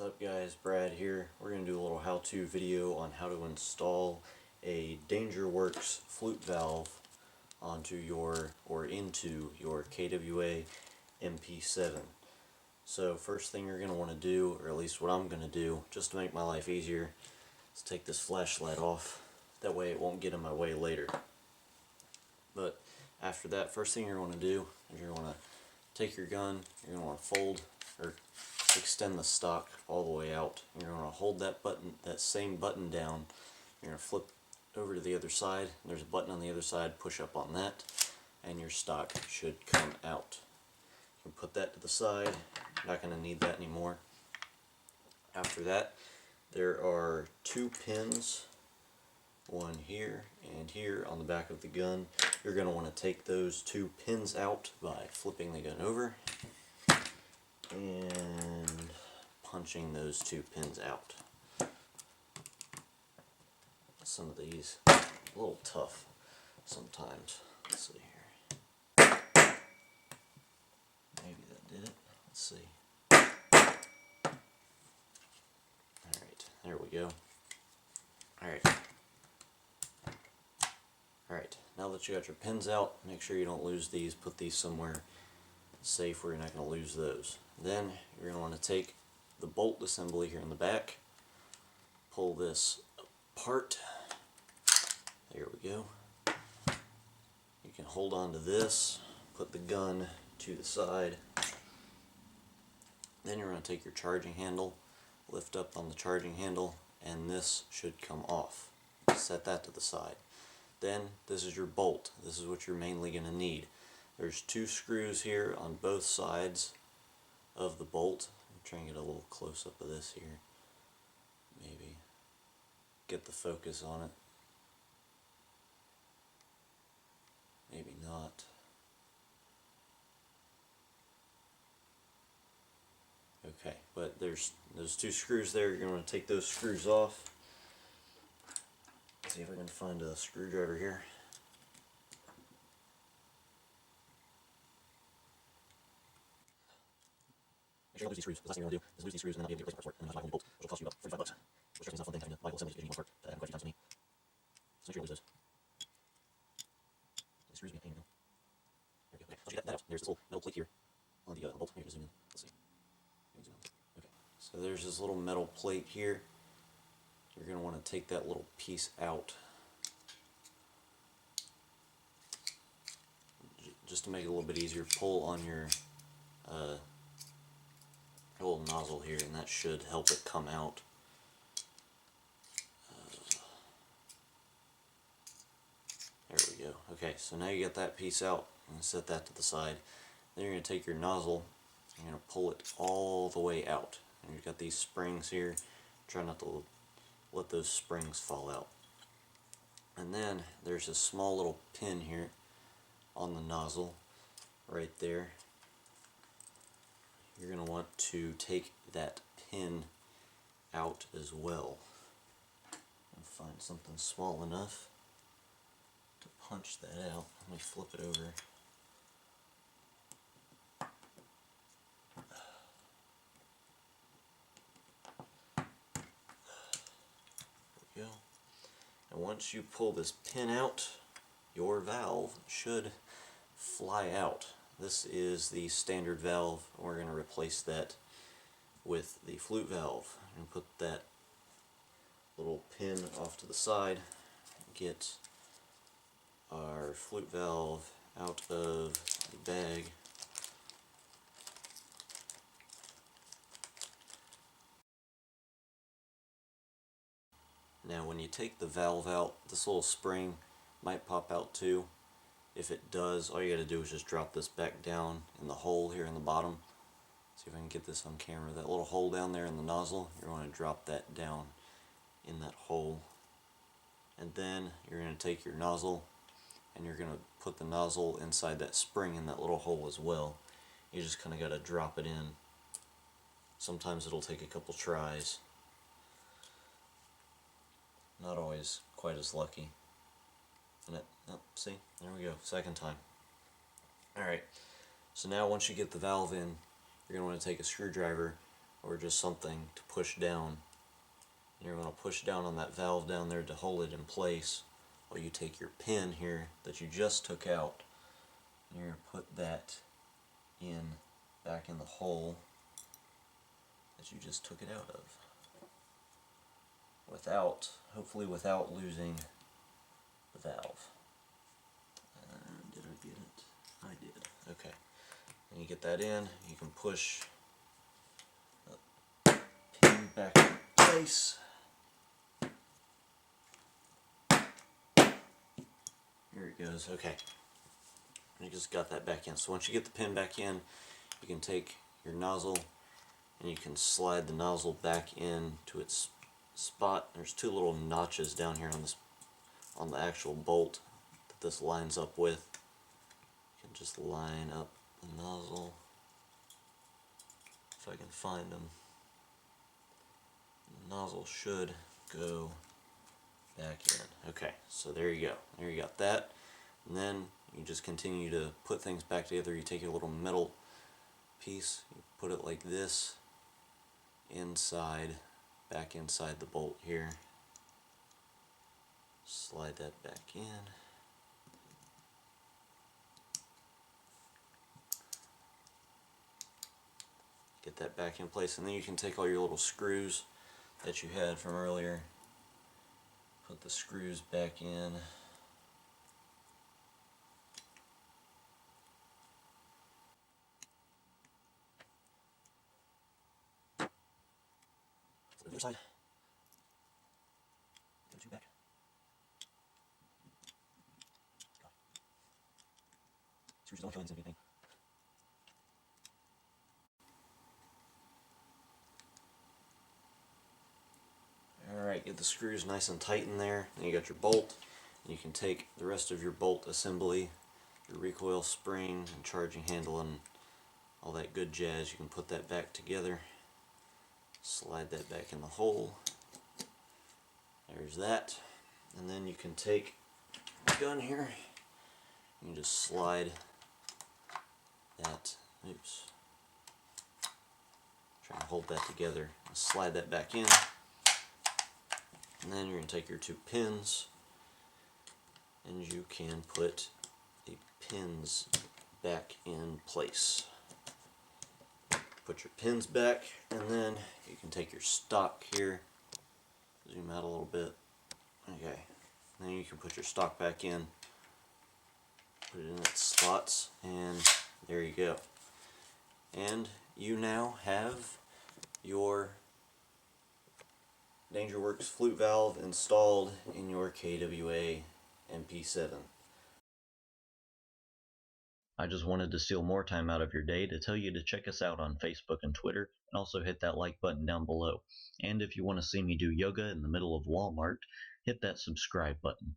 What's up guys, Brad here. We're going to do a little how-to video on how to install a Werx flute valve onto into your KWA MP7. So first thing you're going to want to do, or at least what I'm going to do, just to make my life easier, is take this flashlight off. That way it won't get in my way later. But after that, first thing you're going to do is you're going to take your gun, you're going to want to fold or extend the stock all the way out. You're going to hold that button, that same button down. You're going to flip over to the other side. There's a button on the other side. Push up on that, and your stock should come out. You can put that to the side. You're not going to need that anymore. After that, there are two pins, one here and here on the back of the gun. You're going to want to take those two pins out by flipping the gun over and punching those two pins out. Some of these are a little tough sometimes. Let's see here. Maybe that did it. Let's see. Alright, there we go. Alright, now that you got your pins out, make sure you don't lose these. Put these somewhere safe where you're not going to lose those. Then you're going to want to take the bolt assembly here in the back, pull this apart. There we go. You can hold on to this, put the gun to the side. Then you're going to take your charging handle, lift up on the charging handle, and this should come off. Set that to the side. Then this is your bolt. This is what you're mainly going to need. There's two screws here on both sides of the bolt. I'm trying to get a little close up of this here. Maybe get the focus on it. Maybe not. Okay, but there's those two screws there. You're going to want to take those screws off. Let's see if I can find a screwdriver here. Make sure you don't lose these screws. The last thing you're going to do is lose these screws and then not be able to get a replacement part for it, and then have to buy a whole bolt, which will cost you about $35. Which is not fun thing having to buy a whole assembly division part that happened quite a few times to me. So make sure you don't lose those. The screws being a pain, you know. There we go. Okay, once you get that out, there's this little metal plate here on the bolt. Here, just zoom in. Let's see. Okay, so there's this little metal plate here. You're going to want to take that little piece out. Just to make it a little bit easier, pull on your little nozzle here, and that should help it come out. There we go. Okay, so now you got that piece out. I'm going to set that to the side. Then you're going to take your nozzle, you're going to pull it all the way out. And you've got these springs here. Try not to let those springs fall out. And then there's a small little pin here on the nozzle right there. You're going to want to take that pin out as well. And find something small enough to punch that out. Let me flip it over. There we go. And once you pull this pin out, your valve should fly out. This is the standard valve. We're going to replace that with the flute valve. I'm going to put that little pin off to the side, get our flute valve out of the bag. Now when you take the valve out, this little spring might pop out too. If it does, all you got to do is just drop this back down in the hole here in the bottom. See if I can get this on camera. That little hole down there in the nozzle, you're going to drop that down in that hole. And then you're going to take your nozzle and you're going to put the nozzle inside that spring in that little hole as well. You just kind of got to drop it in. Sometimes it'll take a couple tries. Not always quite as lucky. And see, there we go, second time. Alright, so now once you get the valve in, you're going to want to take a screwdriver or just something to push down. And you're going to push down on that valve down there to hold it in place while you take your pin here that you just took out, and you're going to put that in back in the hole that you just took it out of, hopefully without losing the valve. Did I get it? I did. Okay. And you get that in, you can push the pin back in place. Here it goes. Okay. You just got that back in. So once you get the pin back in, you can take your nozzle and you can slide the nozzle back in to its spot. There's two little notches down here on the actual bolt that this lines up with. You can just line up the nozzle, if I can find them. The nozzle should go back in. Okay, so there you go. There you got that. And then you just continue to put things back together. You take your little metal piece, you put it like this inside, back inside the bolt here. Slide that back in. Get that back in place, and then you can take all your little screws that you had from earlier, put the screws back in. The other side. Go two back. Screws don't go into anything. Alright, get the screws nice and tight in there. Then you got your bolt. You can take the rest of your bolt assembly, your recoil spring and charging handle and all that good jazz. You can put that back together. Slide that back in the hole. There's that. And then you can take the gun here. You can just slide that. Oops. Trying to hold that together. Slide that back in. And then you're going to take your two pins and you can put the pins back in place. Put your pins back, and then you can take your stock here, zoom out a little bit. Okay, then you can put your stock back in, put it in its slots, and there you go. And you now have your Dangerworks flute valve installed in your KWA MP7. I just wanted to steal more time out of your day to tell you to check us out on Facebook and Twitter, and also hit that like button down below. And if you want to see me do yoga in the middle of Walmart, hit that subscribe button.